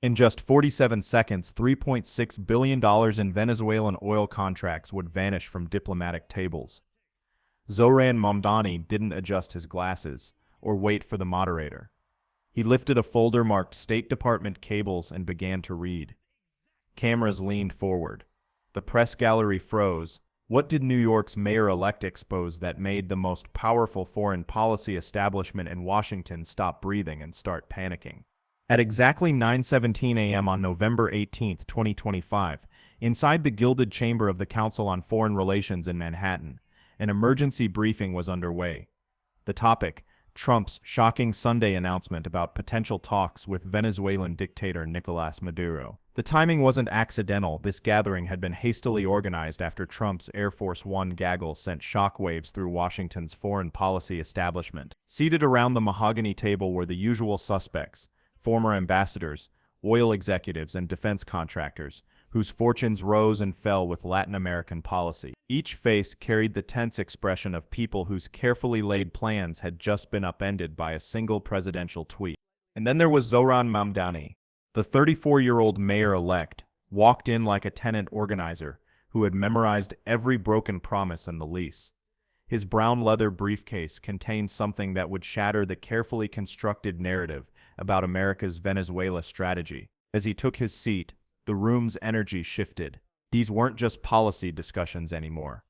In just 47 seconds, $3.6 billion in Venezuelan oil contracts would vanish from diplomatic tables. Zohran Mamdani didn't adjust his glasses or wait for the moderator. He lifted a folder marked State Department cables and began to read. Cameras leaned forward. The press gallery froze. What did New York's mayor-elect expose that made the most powerful foreign policy establishment in Washington stop breathing and start panicking? At exactly 9:17 a.m. on November 18, 2025, inside the gilded chamber of the Council on Foreign Relations in Manhattan, an emergency briefing was underway. The topic: Trump's shocking Sunday announcement about potential talks with Venezuelan dictator Nicolás Maduro. The timing wasn't accidental. This gathering had been hastily organized after Trump's Air Force One gaggle sent shockwaves through Washington's foreign policy establishment. Seated around the mahogany table were the usual suspects: former ambassadors, oil executives, and defense contractors, whose fortunes rose and fell with Latin American policy. Each face carried the tense expression of people whose carefully laid plans had just been upended by a single presidential tweet. And then there was Zohran Mamdani. The 34-year-old mayor-elect walked in like a tenant organizer who had memorized every broken promise in the lease. His brown leather briefcase contained something that would shatter the carefully constructed narrative about America's Venezuela strategy. As he took his seat, the room's energy shifted. These weren't just policy discussions anymore.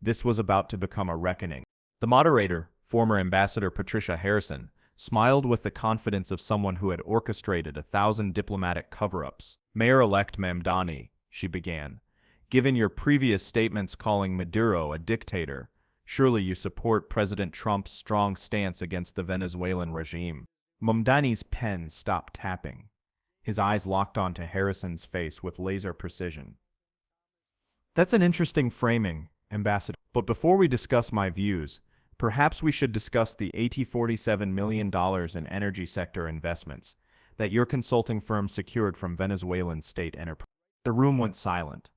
This was about to become a reckoning. The moderator, former Ambassador Patricia Harrison, smiled with the confidence of someone who had orchestrated 1,000 diplomatic cover-ups. "Mayor-elect Mamdani," she began, "given your previous statements calling Maduro a dictator, surely you support President Trump's strong stance against the Venezuelan regime." Mamdani's pen stopped tapping. His eyes locked onto Harrison's face with laser precision. "That's an interesting framing, Ambassador. But before we discuss my views, perhaps we should discuss the $47 million in energy sector investments that your consulting firm secured from Venezuelan state enterprise." The room went silent.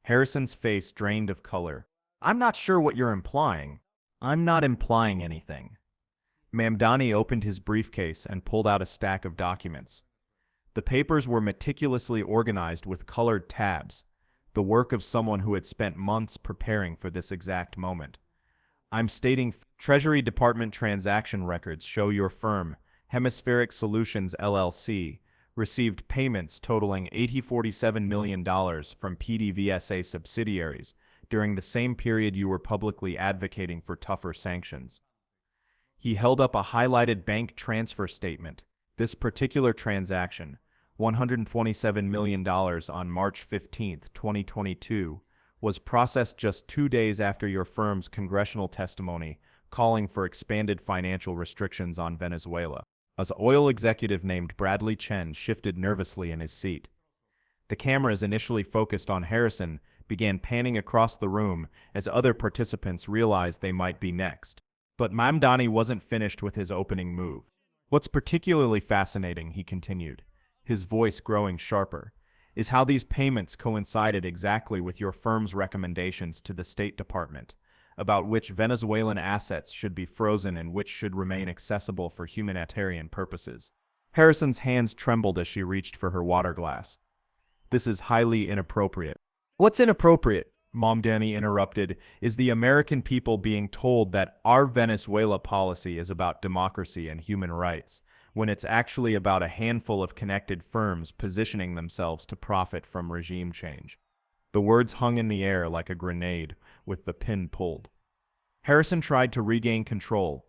Harrison's face drained of color. "I'm not sure what you're implying." "I'm not implying anything." Mamdani opened his briefcase and pulled out a stack of documents. The papers were meticulously organized with colored tabs, the work of someone who had spent months preparing for this exact moment. "I'm stating Treasury Department transaction records show your firm, Hemispheric Solutions LLC, received payments totaling $47 million from PDVSA subsidiaries during the same period you were publicly advocating for tougher sanctions." He held up a highlighted bank transfer statement. This particular transaction, $127 million on March 15, 2022, was processed just 2 days after your firm's congressional testimony calling for expanded financial restrictions on Venezuela. An oil executive named Bradley Chen shifted nervously in his seat. The cameras, initially focused on Harrison, began panning across the room as other participants realized they might be next. But Mamdani wasn't finished with his opening move. "What's particularly fascinating," he continued, his voice growing sharper, "is how these payments coincided exactly with your firm's recommendations to the State Department about which Venezuelan assets should be frozen and which should remain accessible for humanitarian purposes." Harrison's hands trembled as she reached for her water glass. "This is highly inappropriate." "What's inappropriate?" Mamdani interrupted, "is the American people being told that our Venezuela policy is about democracy and human rights, when it's actually about a handful of connected firms positioning themselves to profit from regime change." The words hung in the air like a grenade, with the pin pulled. Harrison tried to regain control.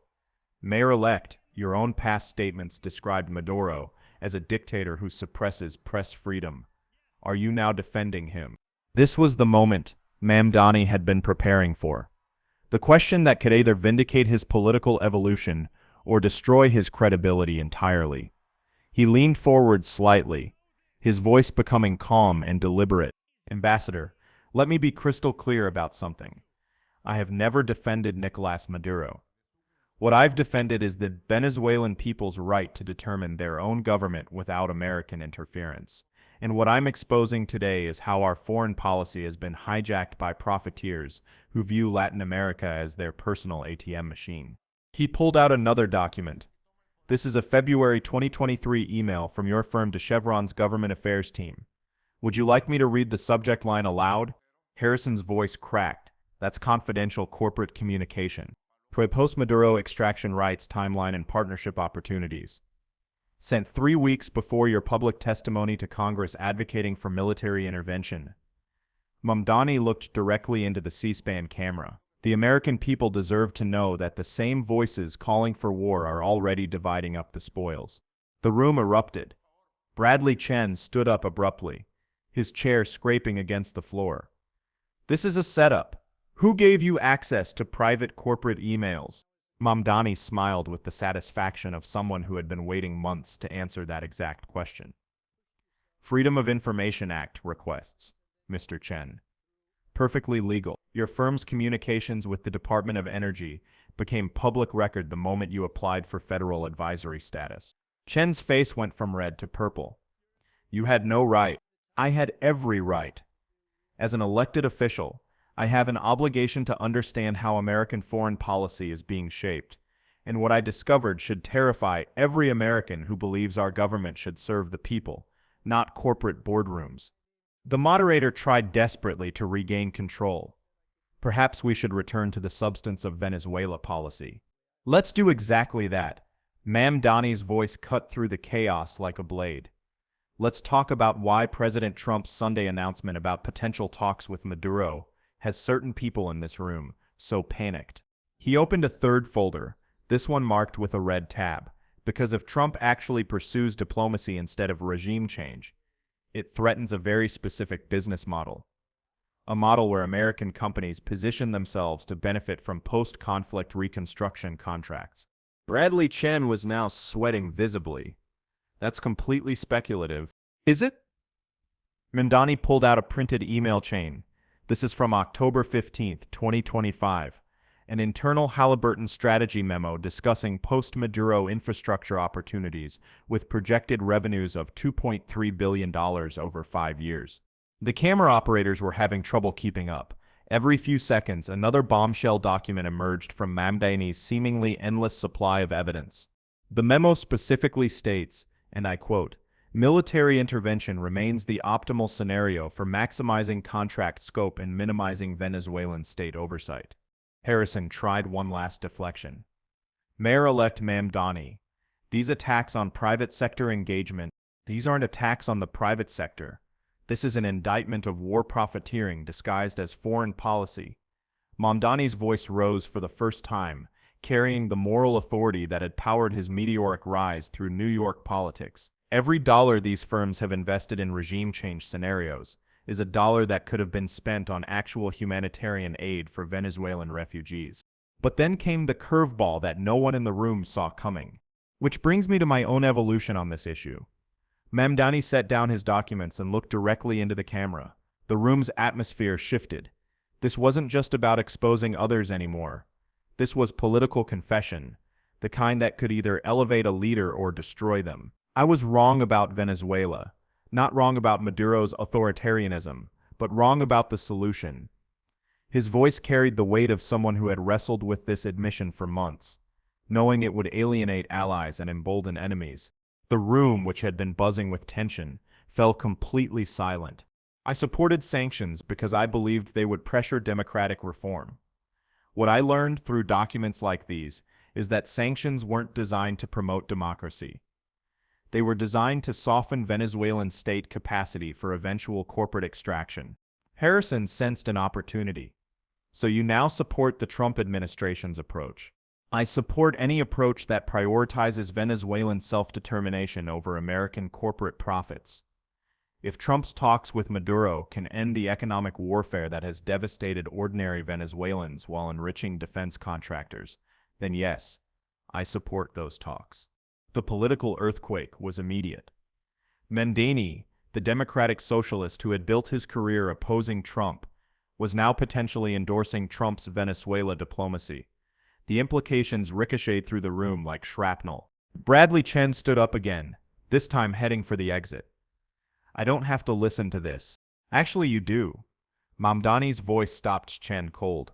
"Mayor-elect, your own past statements described Maduro as a dictator who suppresses press freedom. Are you now defending him?" This was the moment Mamdani had been preparing for. The question that could either vindicate his political evolution or destroy his credibility entirely. He leaned forward slightly, his voice becoming calm and deliberate. "Ambassador, let me be crystal clear about something. I have never defended Nicolás Maduro. What I've defended is the Venezuelan people's right to determine their own government without American interference. And what I'm exposing today is how our foreign policy has been hijacked by profiteers who view Latin America as their personal ATM machine." He pulled out another document. This is a February 2023 email from your firm to Chevron's government affairs team. Would you like me to read the subject line aloud? Harrison's voice cracked. That's confidential corporate communication. Post-Maduro extraction rights timeline and partnership opportunities. Sent 3 weeks before your public testimony to Congress advocating for military intervention. Mamdani looked directly into the C-SPAN camera. The American people deserve to know that the same voices calling for war are already dividing up the spoils. The room erupted. Bradley Chen stood up abruptly, his chair scraping against the floor. This is a setup. Who gave you access to private corporate emails? Mamdani smiled with the satisfaction of someone who had been waiting months to answer that exact question. Freedom of Information Act requests, Mr. Chen. Perfectly legal. Your firm's communications with the Department of Energy became public record the moment you applied for federal advisory status. Chen's face went from red to purple. You had no right. I had every right. As an elected official, I have an obligation to understand how American foreign policy is being shaped, and what I discovered should terrify every American who believes our government should serve the people, not corporate boardrooms. The moderator tried desperately to regain control. Perhaps we should return to the substance of Venezuela policy. Let's do exactly that. Mamdani's voice cut through the chaos like a blade. Let's talk about why President Trump's Sunday announcement about potential talks with Maduro has certain people in this room so panicked. He opened a third folder, this one marked with a red tab, because if Trump actually pursues diplomacy instead of regime change, it threatens a very specific business model. A model where American companies position themselves to benefit from post-conflict reconstruction contracts. Bradley Chen was now sweating visibly. That's completely speculative. Is it? Mamdani pulled out a printed email chain. This is from October 15, 2025. An internal Halliburton strategy memo discussing post-Maduro infrastructure opportunities with projected revenues of $2.3 billion over 5 years. The camera operators were having trouble keeping up. Every few seconds, another bombshell document emerged from Mamdani's seemingly endless supply of evidence. The memo specifically states, and I quote, "Military intervention remains the optimal scenario for maximizing contract scope and minimizing Venezuelan state oversight." Harrison tried one last deflection. Mayor-elect Mamdani, these attacks on private sector engagement, these aren't attacks on the private sector. This is an indictment of war profiteering disguised as foreign policy. Mamdani's voice rose for the first time, carrying the moral authority that had powered his meteoric rise through New York politics. Every dollar these firms have invested in regime change scenarios is a dollar that could have been spent on actual humanitarian aid for Venezuelan refugees. But then came the curveball that no one in the room saw coming. Which brings me to my own evolution on this issue. Mamdani set down his documents and looked directly into the camera. The room's atmosphere shifted. This wasn't just about exposing others anymore. This was political confession, the kind that could either elevate a leader or destroy them. I was wrong about Venezuela. Not wrong about Maduro's authoritarianism, but wrong about the solution. His voice carried the weight of someone who had wrestled with this admission for months, knowing it would alienate allies and embolden enemies. The room, which had been buzzing with tension, fell completely silent. I supported sanctions because I believed they would pressure democratic reform. What I learned through documents like these is that sanctions weren't designed to promote democracy. They were designed to soften Venezuelan state capacity for eventual corporate extraction. Harrison sensed an opportunity. So you now support the Trump administration's approach. I support any approach that prioritizes Venezuelan self-determination over American corporate profits. If Trump's talks with Maduro can end the economic warfare that has devastated ordinary Venezuelans while enriching defense contractors, then yes, I support those talks. The political earthquake was immediate. Mamdani, the Democratic Socialist who had built his career opposing Trump, was now potentially endorsing Trump's Venezuela diplomacy. The implications ricocheted through the room like shrapnel. Bradley Chen stood up again, this time heading for the exit. I don't have to listen to this. Actually, you do. Mamdani's voice stopped Chen cold.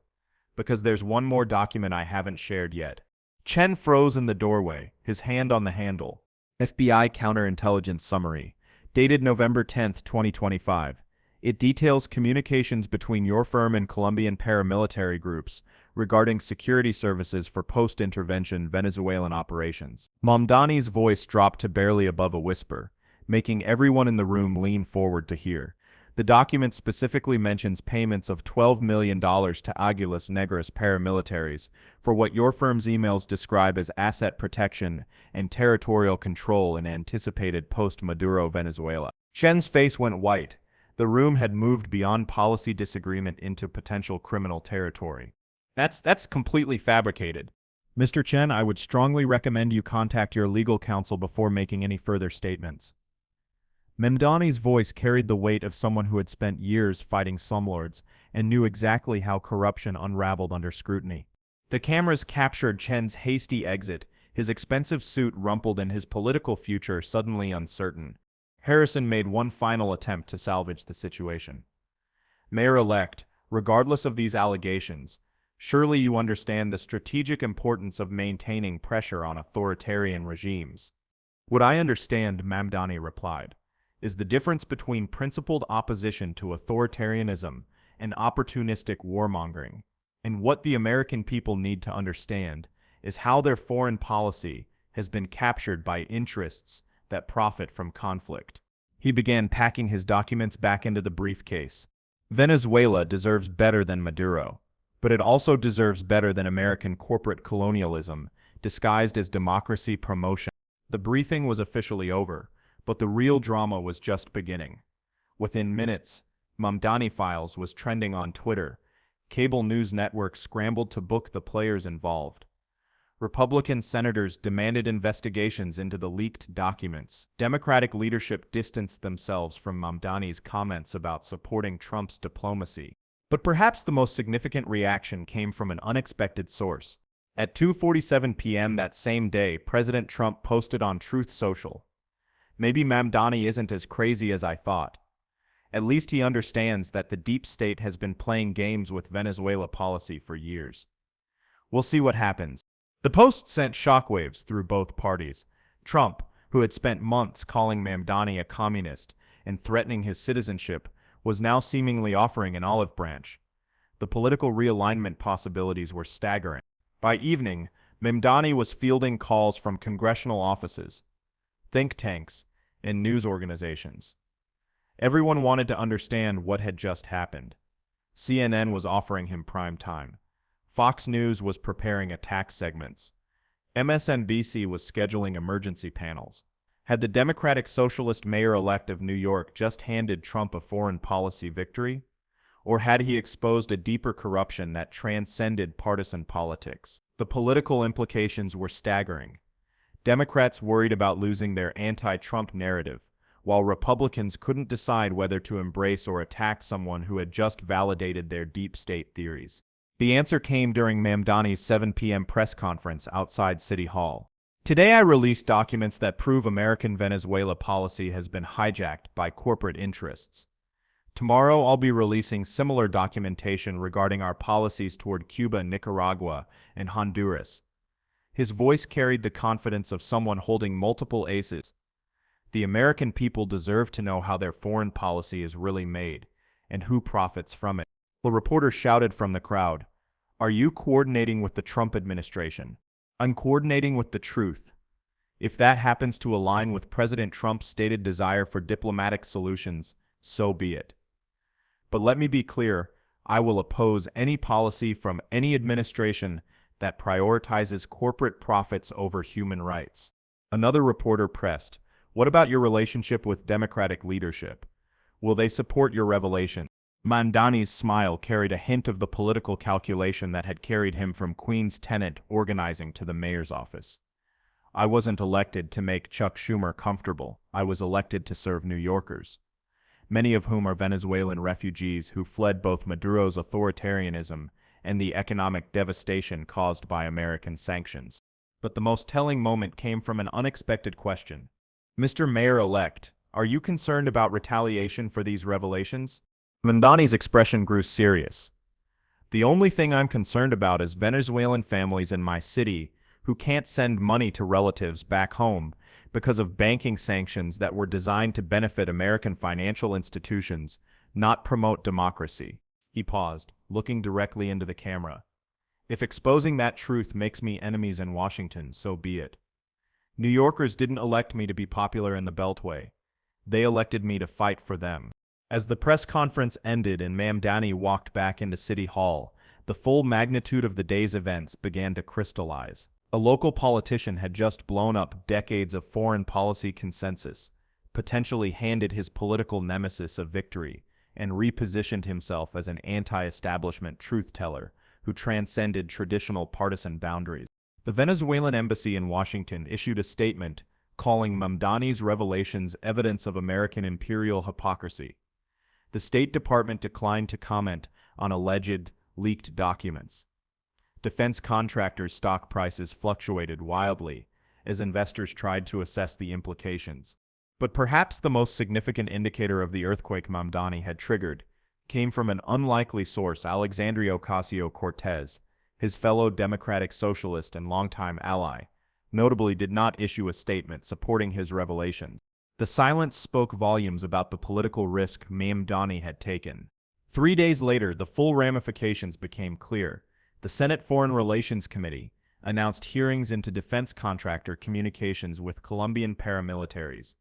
Because there's one more document I haven't shared yet. Chen froze in the doorway, his hand on the handle. FBI Counterintelligence Summary, dated November 10, 2025. It details communications between your firm and Colombian paramilitary groups regarding security services for post-intervention Venezuelan operations. Mamdani's voice dropped to barely above a whisper, making everyone in the room lean forward to hear. The document specifically mentions payments of $12 million to Aguilas Negras paramilitaries for what your firm's emails describe as asset protection and territorial control in anticipated post-Maduro Venezuela. Chen's face went white. The room had moved beyond policy disagreement into potential criminal territory. That's completely fabricated. Mr. Chen, I would strongly recommend you contact your legal counsel before making any further statements. Mamdani's voice carried the weight of someone who had spent years fighting slumlords and knew exactly how corruption unraveled under scrutiny. The cameras captured Chen's hasty exit, his expensive suit rumpled and his political future suddenly uncertain. Harrison made one final attempt to salvage the situation. Mayor-elect, regardless of these allegations, surely you understand the strategic importance of maintaining pressure on authoritarian regimes. What I understand, Mamdani replied, is the difference between principled opposition to authoritarianism and opportunistic warmongering. And what the American people need to understand is how their foreign policy has been captured by interests that profit from conflict. He began packing his documents back into the briefcase. Venezuela deserves better than Maduro, but it also deserves better than American corporate colonialism, disguised as democracy promotion. The briefing was officially over, but the real drama was just beginning. Within minutes, Mamdani Files was trending on Twitter. Cable news networks scrambled to book the players involved. Republican senators demanded investigations into the leaked documents. Democratic leadership distanced themselves from Mamdani's comments about supporting Trump's diplomacy. But perhaps the most significant reaction came from an unexpected source. At 2:47 p.m. that same day, President Trump posted on Truth Social, "Maybe Mamdani isn't as crazy as I thought. At least he understands that the deep state has been playing games with Venezuela policy for years. We'll see what happens." The post sent shockwaves through both parties. Trump, who had spent months calling Mamdani a communist and threatening his citizenship, was now seemingly offering an olive branch. The political realignment possibilities were staggering. By evening, Mamdani was fielding calls from congressional offices, think tanks, and news organizations. Everyone wanted to understand what had just happened. CNN was offering him prime time. Fox News was preparing attack segments. MSNBC was scheduling emergency panels. Had the Democratic Socialist mayor-elect of New York just handed Trump a foreign policy victory? Or had he exposed a deeper corruption that transcended partisan politics? The political implications were staggering. Democrats worried about losing their anti-Trump narrative, while Republicans couldn't decide whether to embrace or attack someone who had just validated their deep state theories. The answer came during Mamdani's 7 p.m. press conference outside City Hall. "Today I released documents that prove American Venezuela policy has been hijacked by corporate interests. Tomorrow I'll be releasing similar documentation regarding our policies toward Cuba, Nicaragua, and Honduras." His voice carried the confidence of someone holding multiple aces. The American people deserve to know how their foreign policy is really made, and who profits from it. A reporter shouted from the crowd, "Are you coordinating with the Trump administration?" "I'm coordinating with the truth. If that happens to align with President Trump's stated desire for diplomatic solutions, so be it. But let me be clear, I will oppose any policy from any administration that prioritizes corporate profits over human rights." Another reporter pressed, "What about your relationship with Democratic leadership? Will they support your revelation?" Mamdani's smile carried a hint of the political calculation that had carried him from Queen's tenant organizing to the mayor's office. "I wasn't elected to make Chuck Schumer comfortable. I was elected to serve New Yorkers, many of whom are Venezuelan refugees who fled both Maduro's authoritarianism and the economic devastation caused by American sanctions." But the most telling moment came from an unexpected question. "Mr. Mayor-elect, are you concerned about retaliation for these revelations?" Mamdani's expression grew serious. "The only thing I'm concerned about is Venezuelan families in my city who can't send money to relatives back home because of banking sanctions that were designed to benefit American financial institutions, not promote democracy. He paused, looking directly into the camera. If exposing that truth makes me enemies in Washington, so be it. New Yorkers didn't elect me to be popular in the Beltway. They elected me to fight for them. As the press conference ended and Mamdani walked back into City Hall, the full magnitude of the day's events began to crystallize. A local politician had just blown up decades of foreign policy consensus, potentially handed his political nemesis a victory, and repositioned himself as an anti-establishment truth-teller who transcended traditional partisan boundaries. The Venezuelan embassy in Washington issued a statement calling Mamdani's revelations evidence of American imperial hypocrisy. The State Department declined to comment on alleged leaked documents. Defense contractors' stock prices fluctuated wildly as investors tried to assess the implications. But perhaps the most significant indicator of the earthquake Mamdani had triggered came from an unlikely source. Alexandria Ocasio-Cortez, his fellow Democratic Socialist and longtime ally, notably did not issue a statement supporting his revelations. The silence spoke volumes about the political risk Mamdani had taken. 3 days later, the full ramifications became clear. The Senate Foreign Relations Committee announced hearings into defense contractor communications with Colombian paramilitaries.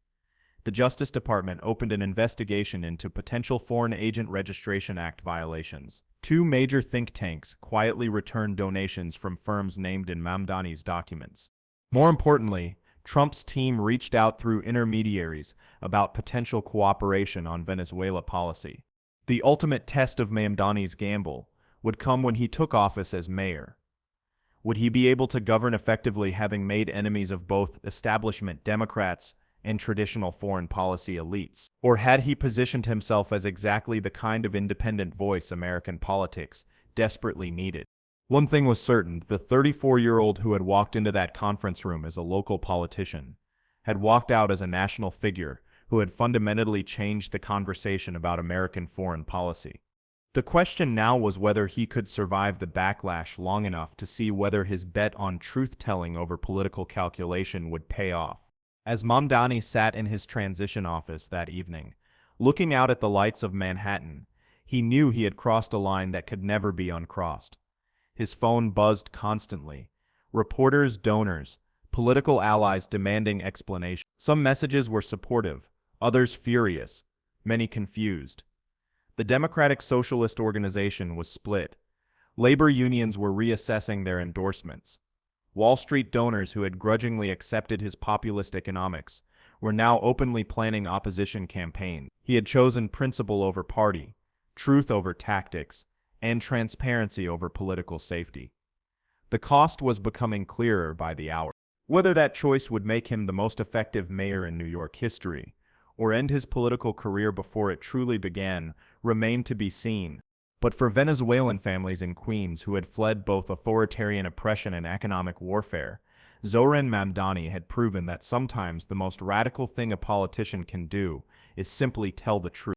The Justice Department opened an investigation into potential Foreign Agent Registration Act violations. 2 major think tanks quietly returned donations from firms named in Mamdani's documents. More importantly, Trump's team reached out through intermediaries about potential cooperation on Venezuela policy. The ultimate test of Mamdani's gamble would come when he took office as mayor. Would he be able to govern effectively, having made enemies of both establishment Democrats and traditional foreign policy elites? Or had he positioned himself as exactly the kind of independent voice American politics desperately needed? One thing was certain: the 34-year-old who had walked into that conference room as a local politician had walked out as a national figure who had fundamentally changed the conversation about American foreign policy. The question now was whether he could survive the backlash long enough to see whether his bet on truth-telling over political calculation would pay off. As Mamdani sat in his transition office that evening, looking out at the lights of Manhattan, he knew he had crossed a line that could never be uncrossed. His phone buzzed constantly. Reporters, donors, political allies demanding explanation. Some messages were supportive, others furious, many confused. The Democratic Socialist organization was split. Labor unions were reassessing their endorsements. Wall Street donors who had grudgingly accepted his populist economics were now openly planning opposition campaigns. He had chosen principle over party, truth over tactics, and transparency over political safety. The cost was becoming clearer by the hour. Whether that choice would make him the most effective mayor in New York history, or end his political career before it truly began, remained to be seen. But for Venezuelan families in Queens who had fled both authoritarian oppression and economic warfare, Zohran Mamdani had proven that sometimes the most radical thing a politician can do is simply tell the truth.